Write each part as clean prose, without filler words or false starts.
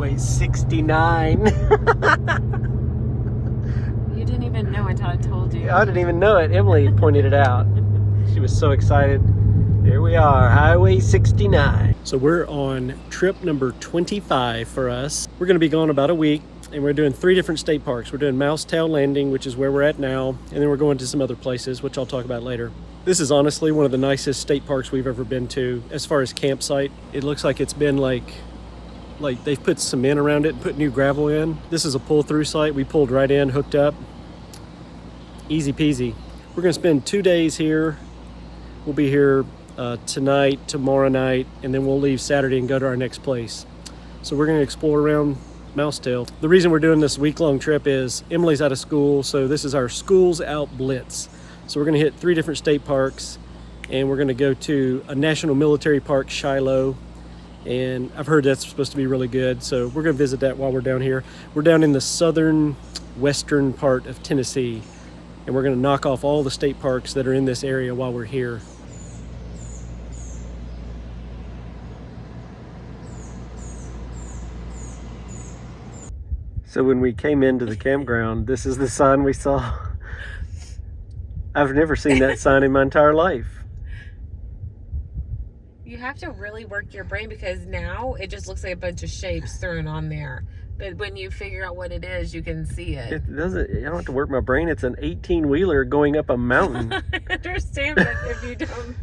Highway 69. You didn't even know until I told you. I didn't even know it. Emily pointed it out. She was so excited. Here we are, Highway 69. So we're on trip number 25 for us. We're gonna be gone about a week, and we're doing 3 different state parks. We're doing Mousetail Landing, which is where we're at now, and then we're going to some other places, which I'll talk about later. This is honestly one of the nicest state parks we've ever been to. As far as campsite, it looks like it's been like they've put cement around it and put new gravel in. This is a pull-through site. We pulled right in, hooked up. Easy peasy. We're gonna spend 2 days here. We'll be here tonight, tomorrow night, and then we'll leave Saturday and go to our next place. So we're gonna explore around Mousetail. The reason we're doing this week-long trip is Emily's out of school, so this is our school's Out Blitz. So we're gonna hit 3 different state parks, and we're gonna go to a national military park, Shiloh, and I've heard that's supposed to be really good, so we're gonna visit that while we're down here. We're down in the southern western part of Tennessee, and we're gonna knock off all the state parks that are in this area while we're here. So when we came into the campground, this is the sign we saw. I've never seen that sign in my entire life. You have to really work your brain, because now it just looks like a bunch of shapes thrown on there. But when you figure out what it is, you can see it. It doesn't, I don't have to work my brain. It's an 18-wheeler going up a mountain. I understand that if you don't.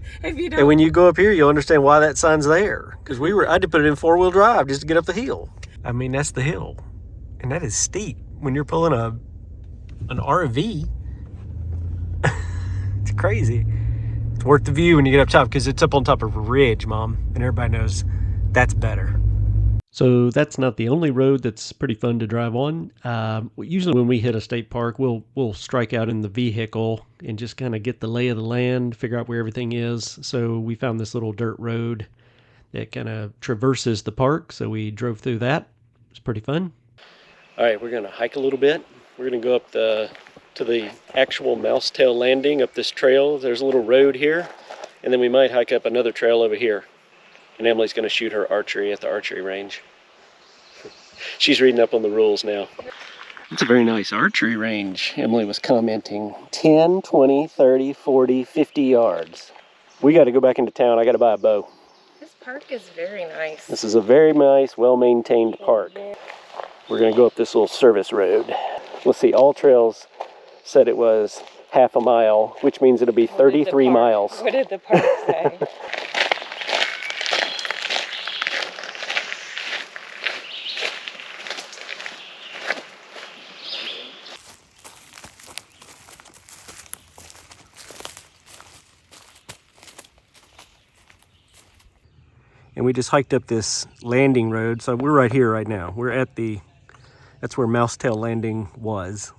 And when you go up here, you'll understand why that sign's there. Because I had to put it in 4-wheel drive just to get up the hill. I mean, that's the hill. And that is steep. When you're pulling an RV, it's crazy. It's worth the view when you get up top, because it's up on top of a ridge, Mom. And everybody knows that's better. So that's not the only road that's pretty fun to drive on. Usually when we hit a state park, we'll strike out in the vehicle and just kind of get the lay of the land, figure out where everything is. So we found this little dirt road that kind of traverses the park. So we drove through that. It was pretty fun. All right, we're gonna hike a little bit. We're gonna go up to the actual Mousetail Landing up this trail. There's a little road here, and then we might hike up another trail over here. And Emily's gonna shoot her archery at the archery range. She's reading up on the rules now. It's a very nice archery range, Emily was commenting. 10, 20, 30, 40, 50 yards. We gotta go back into town. I gotta buy a bow. This park is very nice. This is a very nice, well-maintained park. We're gonna go up this little service road. Let's see, all trails said it was half a mile, which means it'll be 33 miles. What did the park say? And we just hiked up this landing road. So we're right here right now. We're at that's where Mousetail Landing was.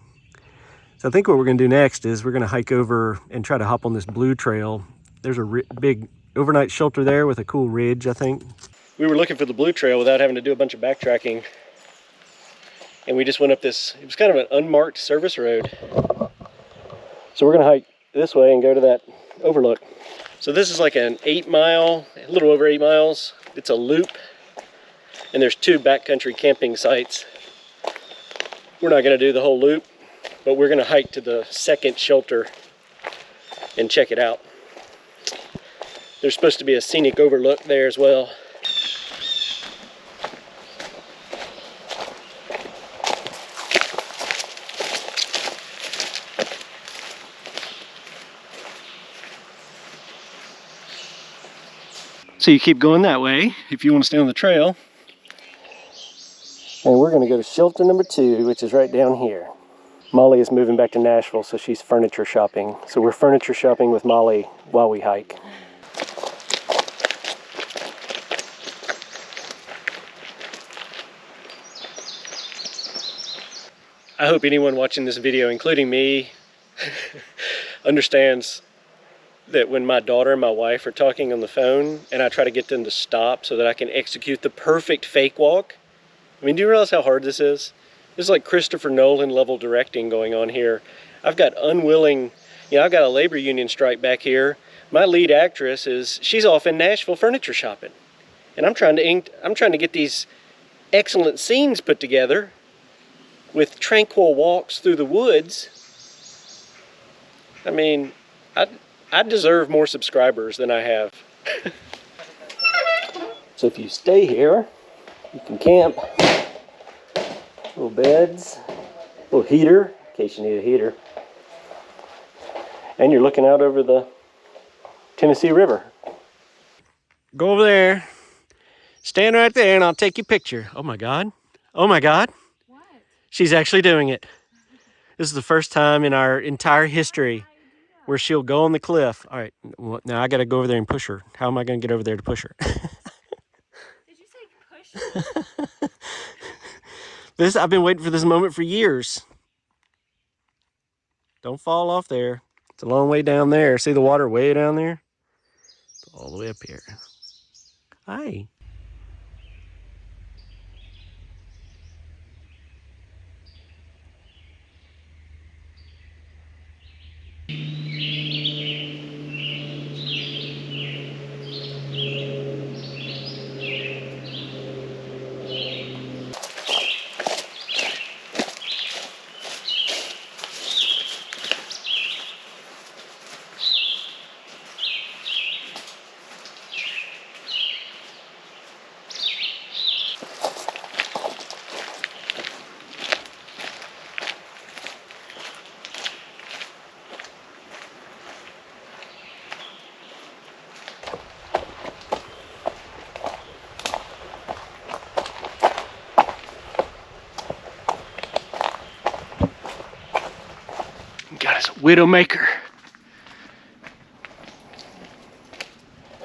So I think what we're gonna do next is we're gonna hike over and try to hop on this blue trail. There's a big overnight shelter there with a cool ridge, I think. We were looking for the blue trail without having to do a bunch of backtracking. And we just went up this, it was kind of an unmarked service road. So we're gonna hike this way and go to that overlook. So this is like an 8-mile, a little over 8 miles. It's a loop, and there's 2 backcountry camping sites. We're not gonna do the whole loop, but we're gonna hike to the second shelter and check it out. There's supposed to be a scenic overlook there as well. So you keep going that way if you want to stay on the trail. And we're going to go to shelter number 2, which is right down here. Molly is moving back to Nashville, so she's furniture shopping. So we're furniture shopping with Molly while we hike. I hope anyone watching this video, including me, understands that when my daughter and my wife are talking on the phone and I try to get them to stop so that I can execute the perfect fake walk. I mean, do you realize how hard this is? This is like Christopher Nolan level directing going on here. I've got unwilling, I've got a labor union strike back here. My lead actress she's off in Nashville furniture shopping. And I'm trying to get these excellent scenes put together with tranquil walks through the woods. I mean, I deserve more subscribers than I have. So if you stay here, you can camp. Little beds, little heater, in case you need a heater. And you're looking out over the Tennessee River. Go over there. Stand right there and I'll take your picture. Oh my God. Oh my God. What? She's actually doing it. This is the first time in our entire history where she'll go on the cliff. All right, well, now I got to go over there and push her. How am I going to get over there to push her? Did you say push? I've been waiting for this moment for years. Don't fall off there. It's a long way down there. See the water way down there? It's all the way up here. Hi. Got his Widowmaker.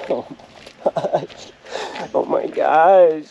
Oh my gosh. Oh my gosh.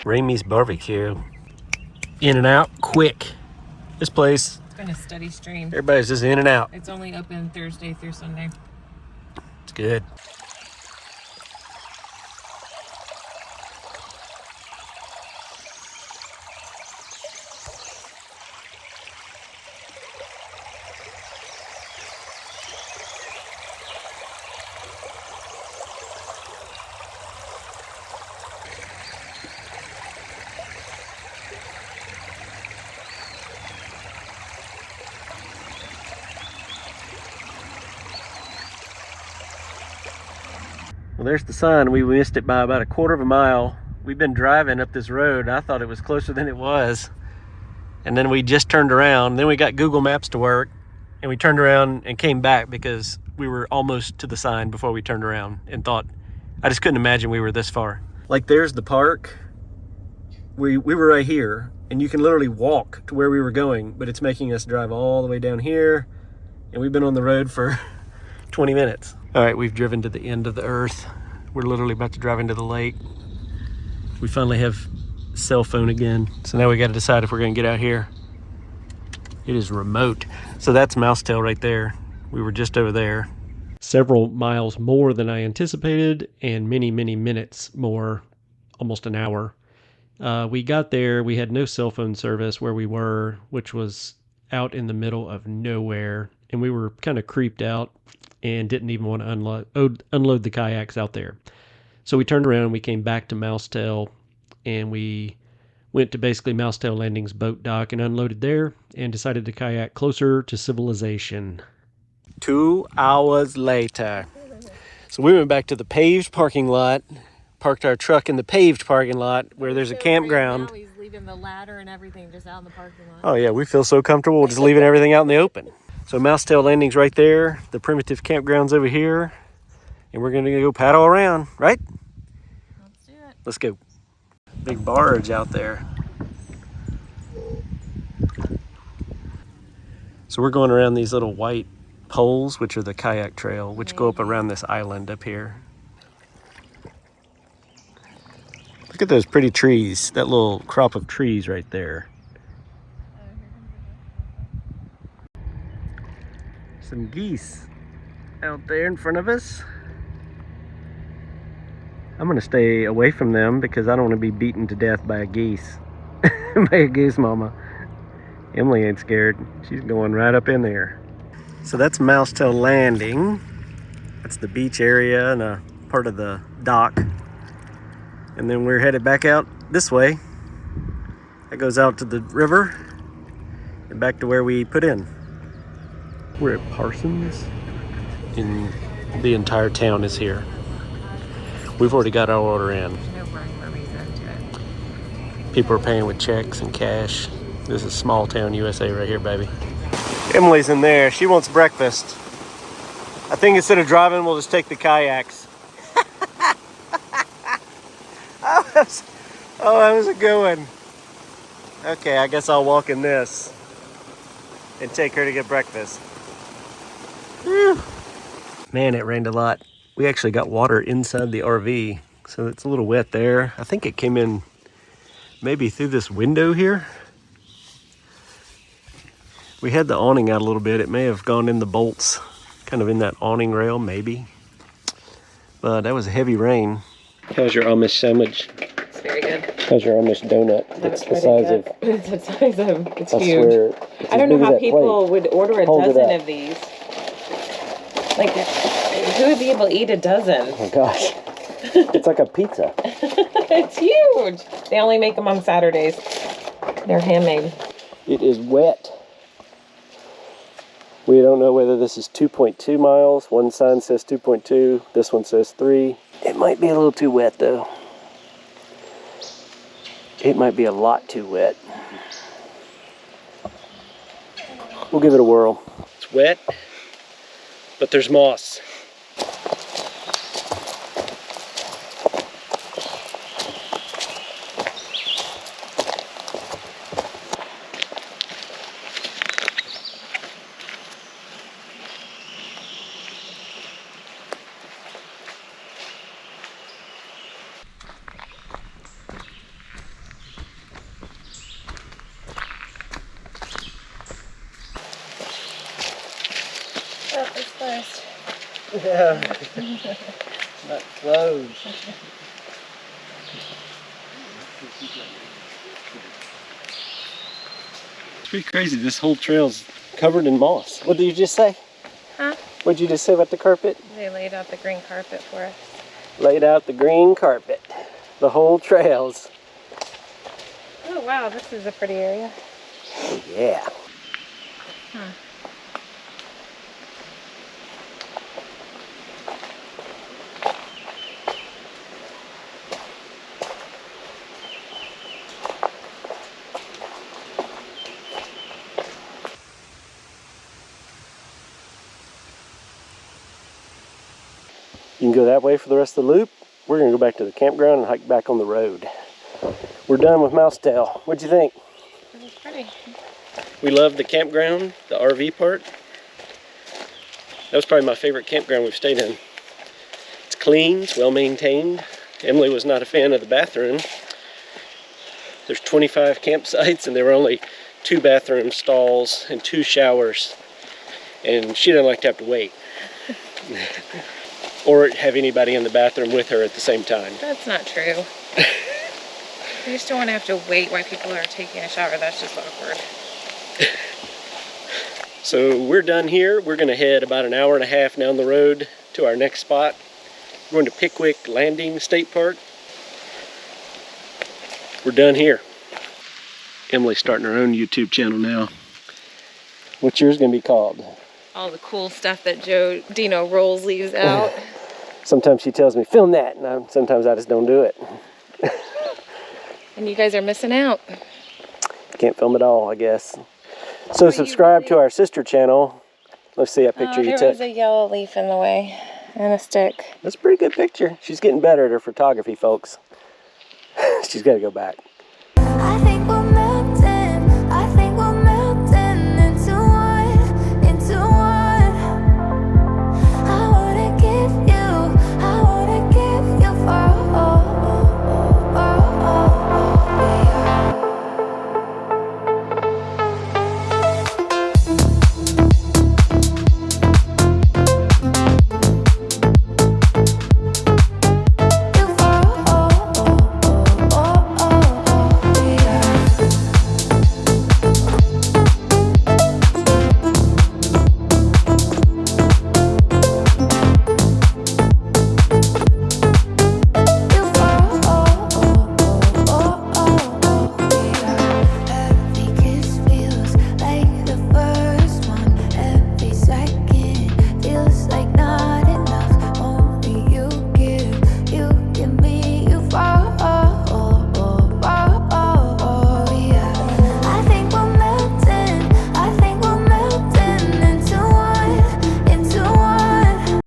Ramey's Barbecue. In and out quick. This place, It's been a steady stream. everybody's just in and out. It's only open Thursday through Sunday. It's good. Well, there's the sign. We missed it by about a quarter of a mile. We've been driving up this road. I thought it was closer than it was. And then we just turned around. Then we got Google Maps to work. And we turned around and came back because we were almost to the sign before we turned around and thought, I just couldn't imagine we were this far. Like there's the park. We were right here. And you can literally walk to where we were going. But it's making us drive all the way down here. And we've been on the road for 20 minutes. All right, we've driven to the end of the earth. We're literally about to drive into the lake. We finally have cell phone again. So now we got to decide if we're going to get out here. It is remote. So that's Mousetail right there. We were just over there. Several miles more than I anticipated and many, many minutes more, almost an hour. We got there. We had no cell phone service where we were, which was out in the middle of nowhere. And we were kind of creeped out and didn't even want to unload the kayaks out there. So we turned around and we came back to Mousetail and we went to basically Mousetail Landing's boat dock and unloaded there and decided to kayak closer to civilization. 2 hours later. So we went back to the paved parking lot, parked our truck in the paved parking lot where there's a campground. Now he's leaving the ladder and everything just out in the parking lot. Oh yeah, we feel so comfortable just leaving everything out in the open. So Mousetail Landing's right there. The primitive campground's over here. And we're gonna go paddle around, right? Let's do it. Let's go. Big barge out there. So we're going around these little white poles, which are the kayak trail, which go up around this island up here. Look at those pretty trees, that little crop of trees right there. Some geese out there in front of us. I'm gonna stay away from them because I don't want to be beaten to death by a geese. By a goose mama. Emily ain't scared. She's going right up in there. So that's Mousetail Landing. That's the beach area and a part of the dock. And then we're headed back out this way. That goes out to the river and back to where we put in. We're at Parsons, and the entire town is here. We've already got our order in. No rhyme or reason to it. People are paying with checks and cash. This is small town USA right here, baby. Emily's in there. She wants breakfast. I think instead of driving, we'll just take the kayaks. Oh, that was a good one. Okay, I guess I'll walk in this and take her to get breakfast. Whew. Man, it rained a lot. We actually got water inside the RV, so it's a little wet there. I think it came in maybe through this window here. We had the awning out a little bit. It may have gone in the bolts, kind of in that awning rail, maybe. But that was a heavy rain. How's your Amish sandwich? It's very good. How's your Amish donut? That's It's the size of... It's the size of... It's I huge. swear, it's I don't as know big as how that people plate. would order a Hold it dozen up. of these. Like, who would be able to eat a dozen? Oh my gosh. It's like a pizza. It's huge. They only make them on Saturdays. They're handmade. It is wet. We don't know whether this is 2.2 miles. One sign says 2.2. This one says 3. It might be a little too wet though. It might be a lot too wet. We'll give it a whirl. It's wet, but there's moss. Oh, it's closed. Yeah, not closed. It's pretty crazy. This whole trail's covered in moss. What did you just say? Huh? What did you just say about the carpet? They laid out the green carpet for us. Laid out the green carpet. The whole trails. Oh, wow. This is a pretty area. Oh, yeah. Huh. You can go that way for the rest of the loop. We're gonna go back to the campground and hike back on the road. We're done with Mousetail. What'd you think? It was pretty. We loved the campground, the RV part. That was probably my favorite campground we've stayed in. It's clean, it's well maintained. Emily was not a fan of the bathroom. There's 25 campsites and there were only 2 bathroom stalls and 2 showers. And she didn't like to have to wait. Or have anybody in the bathroom with her at the same time. That's not true. You just don't want to have to wait while people are taking a shower. That's just awkward. So we're done here. We're going to head about an hour and a half down the road to our next spot. We're going to Pickwick Landing State Park. We're done here. Emily's starting her own YouTube channel now. What's yours going to be called? All the cool stuff that Dino Rolls leaves out. Sometimes she tells me, film that, and sometimes I just don't do it. And you guys are missing out. Can't film it all, I guess. So subscribe to our sister channel. Let's see that picture you took. There was a yellow leaf in the way and a stick. That's a pretty good picture. She's getting better at her photography, folks. She's got to go back. I think